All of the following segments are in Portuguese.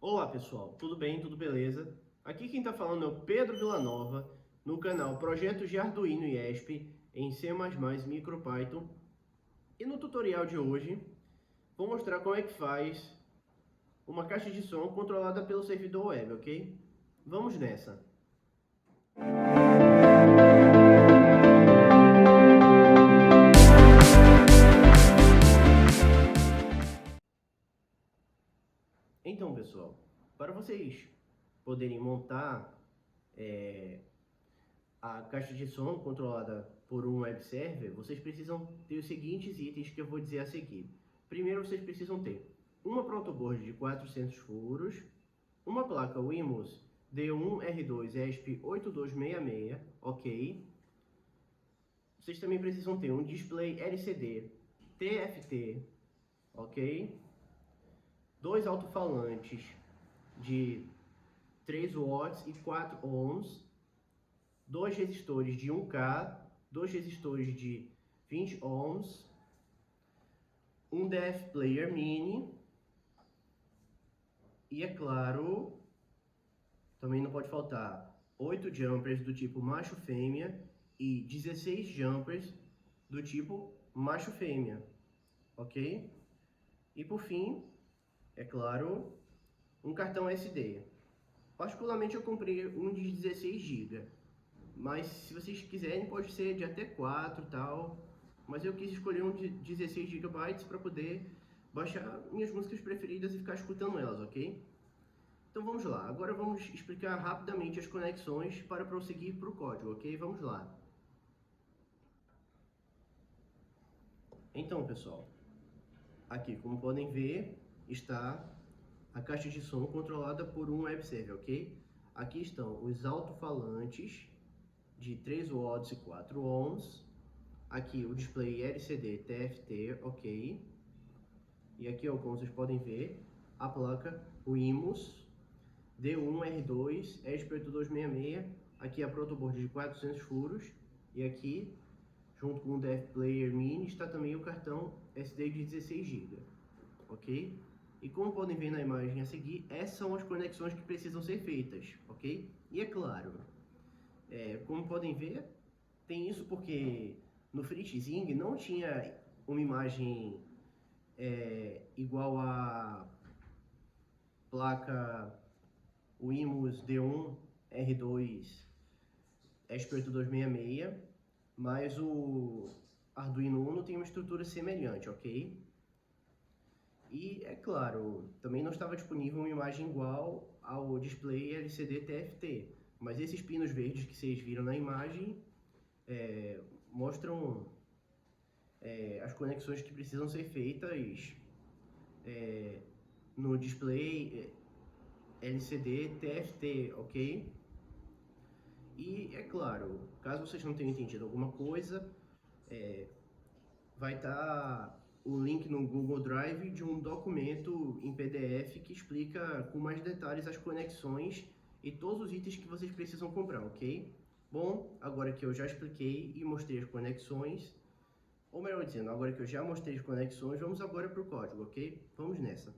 Olá pessoal, tudo bem? Tudo beleza? Aqui quem está falando é o Pedro Villanova, no canal Projetos de Arduino e ESP em C++ e MicroPython. E no tutorial de hoje, vou mostrar como é que faz uma caixa de som controlada pelo servidor web, ok? Vamos nessa! Então pessoal, para vocês poderem montar a caixa de som controlada por um web server, vocês precisam ter os seguintes itens que eu vou dizer a seguir. Primeiro, vocês precisam ter uma protoboard de 400 furos, uma placa Wemos D1R2 ESP8266, ok? Vocês também precisam ter um display LCD TFT, ok? Dois alto-falantes de 3 watts e 4 ohms, dois resistores de 1K, dois resistores de 20 ohms, um DF Player Mini e, é claro, também não pode faltar 8 jumpers do tipo macho-fêmea e 16 jumpers do tipo macho-fêmea, ok? E por fim, é claro, um cartão SD. Particularmente eu comprei um de 16 GB, mas se vocês quiserem pode ser de até 4 e tal, mas eu quis escolher um de 16 GB para poder baixar minhas músicas preferidas e ficar escutando elas, ok? Então vamos lá, agora vamos explicar rapidamente as conexões para prosseguir para o código, ok? Vamos lá. Então pessoal, aqui como podem ver está a caixa de som controlada por um web server, ok? Aqui estão os alto-falantes de 3 watts e 4 ohms, aqui o display LCD TFT, ok? E aqui, ó, como vocês podem ver, a placa Wemos D1R2 ESP8266, aqui a protoboard de 400 furos, e aqui, junto com o DF Player Mini, está também o cartão SD de 16 GB, ok? E como podem ver na imagem a seguir, essas são as conexões que precisam ser feitas, ok? E é claro, como podem ver, tem isso porque no FreeZing não tinha uma imagem igual a placa Wemos D1R2 ESP8266, mas o Arduino Uno tem uma estrutura semelhante, ok? E, é claro, também não estava disponível uma imagem igual ao display LCD TFT, mas esses pinos verdes que vocês viram na imagem mostram as conexões que precisam ser feitas no display LCD TFT, ok? E, é claro, caso vocês não tenham entendido alguma coisa, vai estar o link no Google Drive de um documento em PDF que explica com mais detalhes as conexões e todos os itens que vocês precisam comprar, ok? Bom, agora que eu já expliquei e mostrei as conexões, ou melhor dizendo, agora que eu já mostrei as conexões, vamos agora para o código, ok? Vamos nessa.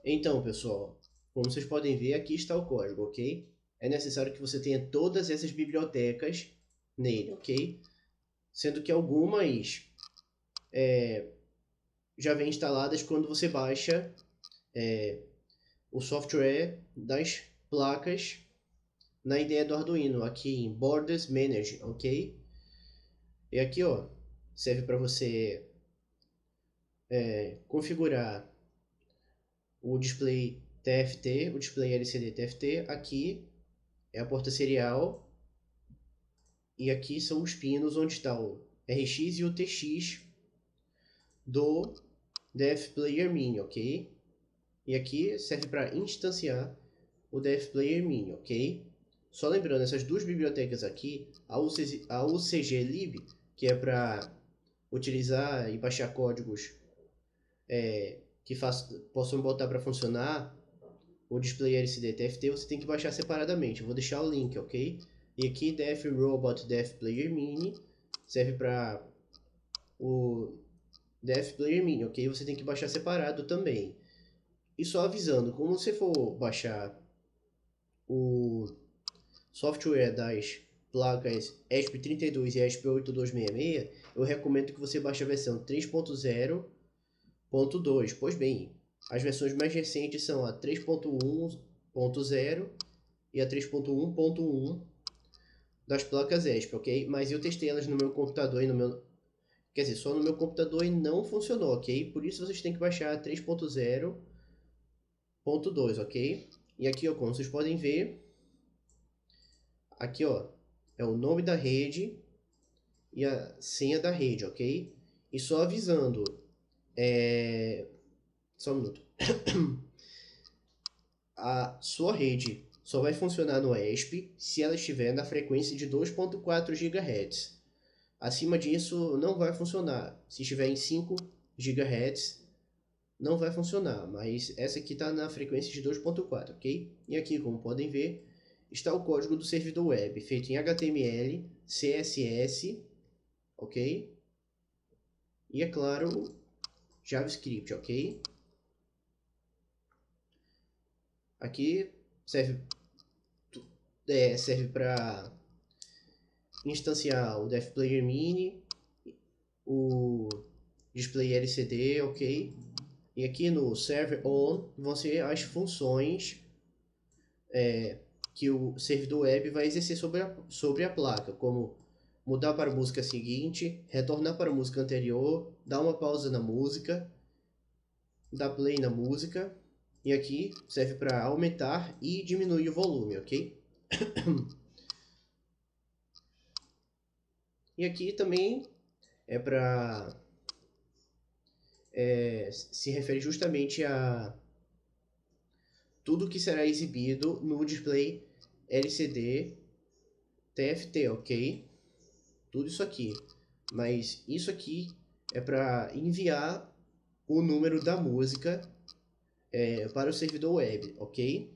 Então, pessoal, como vocês podem ver, aqui está o código, ok? É necessário que você tenha todas essas bibliotecas nele, ok? Sendo que algumas já vêm instaladas quando você baixa o software das placas na ideia do Arduino, aqui em Borders Manager, ok? E aqui, ó, serve para você configurar o display TFT, o display LCD TFT. Aqui é a porta serial e aqui são os pinos onde está o RX e o TX do DF Player Mini, ok? E aqui serve para instanciar o DF Player Mini, ok? Só lembrando, essas duas bibliotecas aqui, a UCGlib, que é para utilizar e baixar códigos que possam botar para funcionar o display LCD TFT, você tem que baixar separadamente. Eu vou deixar o link, ok? E aqui DF Robot DF Player Mini serve para o DF Player Mini, ok? Você tem que baixar separado também. E só avisando, como você for baixar o software das placas ESP32 e ESP8266, eu recomendo que você baixe a versão 3.0.2. Pois bem, as versões mais recentes são a 3.1.0 e a 3.1.1 das placas ESP, ok? Mas eu testei elas no meu computador e no meu... Quer dizer, só no meu computador e não funcionou, ok? Por isso vocês têm que baixar a 3.0.2, ok? E aqui, ó, como vocês podem ver, aqui, ó, é o nome da rede e a senha da rede, ok? E só avisando, só um minuto. A sua rede só vai funcionar no ESP se ela estiver na frequência de 2.4 GHz. Acima disso não vai funcionar. Se estiver em 5 GHz, não vai funcionar, mas essa aqui está na frequência de 2.4, ok? E aqui, como podem ver, está o código do servidor web, feito em HTML, CSS, ok? E, é claro, JavaScript, ok? Aqui serve para instanciar o Dev Player Mini, o Display LCD, ok? E aqui no Server On vão ser as funções que o servidor web vai exercer sobre a placa, como mudar para a música seguinte, retornar para a música anterior, dar uma pausa na música, dar play na música, e aqui serve para aumentar e diminuir o volume, ok? E aqui também é para se refere justamente a tudo que será exibido no display LCD TFT, ok? Tudo isso aqui. Mas isso aqui é para enviar o número da música para o servidor web, ok?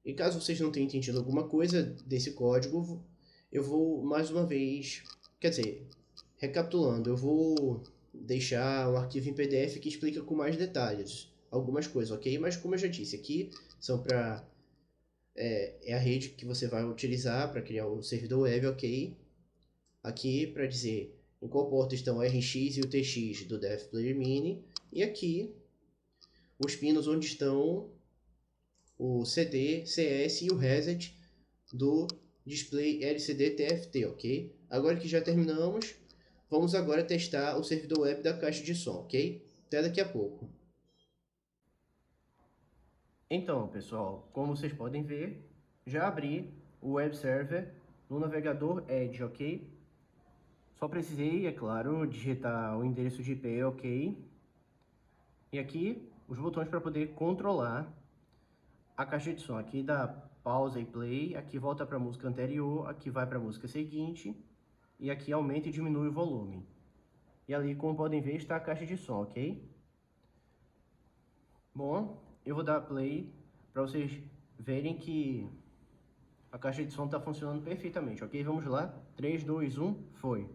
E caso vocês não tenham entendido alguma coisa desse código, eu vou mais uma vez, quer dizer, recapitulando, eu vou deixar um arquivo em PDF que explica com mais detalhes algumas coisas, ok? Mas como eu já disse, aqui são para é a rede que você vai utilizar para criar o servidor web, ok? Aqui para dizer em qual porta estão o RX e o TX do Dev Player Mini, e aqui os pinos onde estão o CD, CS e o reset do display LCD TFT, ok? Agora que já terminamos, vamos agora testar o servidor web da caixa de som, ok? Até daqui a pouco. Então, pessoal, como vocês podem ver, já abri o web server no navegador Edge, ok? Só precisei, é claro, digitar o endereço de IP, ok? E aqui, os botões para poder controlar a caixa de som. Aqui dá pausa e play, aqui volta para a música anterior, aqui vai para a música seguinte, e aqui aumenta e diminui o volume. E ali, como podem ver, está a caixa de som, ok? Bom, eu vou dar play para vocês verem que a caixa de som está funcionando perfeitamente, ok? Vamos lá, 3, 2, 1, foi!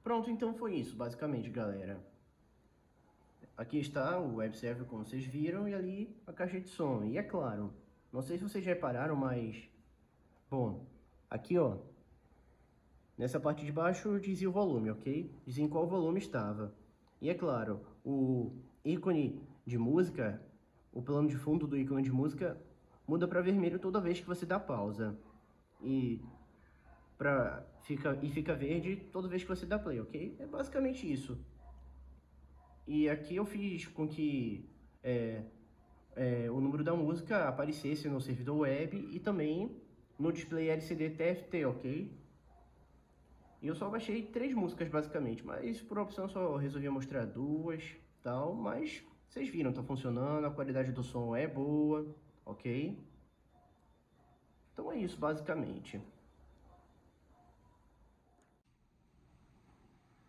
Pronto, então foi isso, basicamente, galera. Aqui está o web server, como vocês viram, e ali a caixa de som. E é claro, não sei se vocês já repararam, mas... Bom, aqui ó, nessa parte de baixo dizia o volume, ok? Dizia em qual volume estava. E é claro, o ícone de música, o plano de fundo do ícone de música muda para vermelho toda vez que você dá pausa. E fica verde toda vez que você dá play, ok? É basicamente isso. E aqui eu fiz com que o número da música aparecesse no servidor web e também no display LCD TFT, ok? E eu só baixei 3 músicas basicamente, mas por opção eu só resolvi mostrar 2, tal, mas vocês viram, tá funcionando, a qualidade do som é boa, ok? Então é isso basicamente.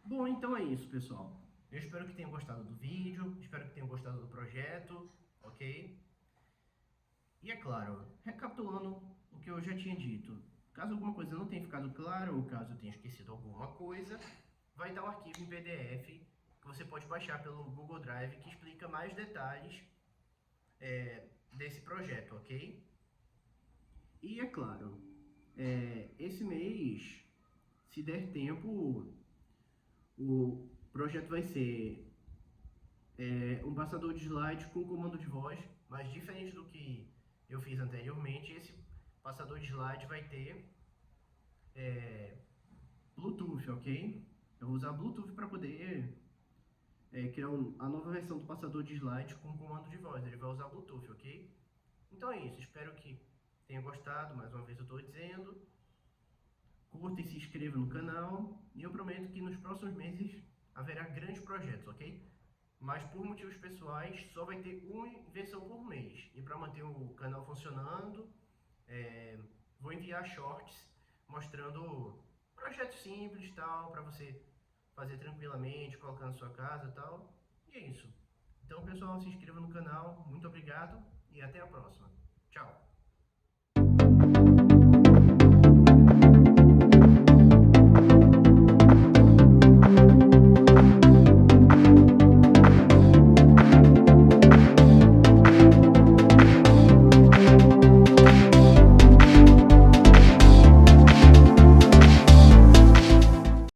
Bom, então é isso, pessoal. Eu espero que tenham gostado do vídeo, espero que tenham gostado do projeto, ok? E é claro, recapitulando o que eu já tinha dito, caso alguma coisa não tenha ficado clara ou caso eu tenha esquecido alguma coisa, vai estar um arquivo em PDF que você pode baixar pelo Google Drive que explica mais detalhes desse projeto, ok? E é claro, esse mês, se der tempo, o projeto vai ser um passador de slide com comando de voz, mas diferente do que eu fiz anteriormente, esse passador de slide vai ter Bluetooth, ok? Eu vou usar Bluetooth para poder criar a nova versão do passador de slide com comando de voz. Ele vai usar Bluetooth, ok? Então é isso, espero que tenha gostado, mais uma vez eu estou dizendo. Curta e se inscreva no canal, e eu prometo que nos próximos meses haverá grandes projetos, ok? Mas por motivos pessoais só vai ter uma versão por mês. E para manter o canal funcionando, vou enviar shorts mostrando projetos simples tal, para você fazer tranquilamente, colocar na sua casa tal. E é isso. Então pessoal, se inscreva no canal, muito obrigado e até a próxima. Tchau!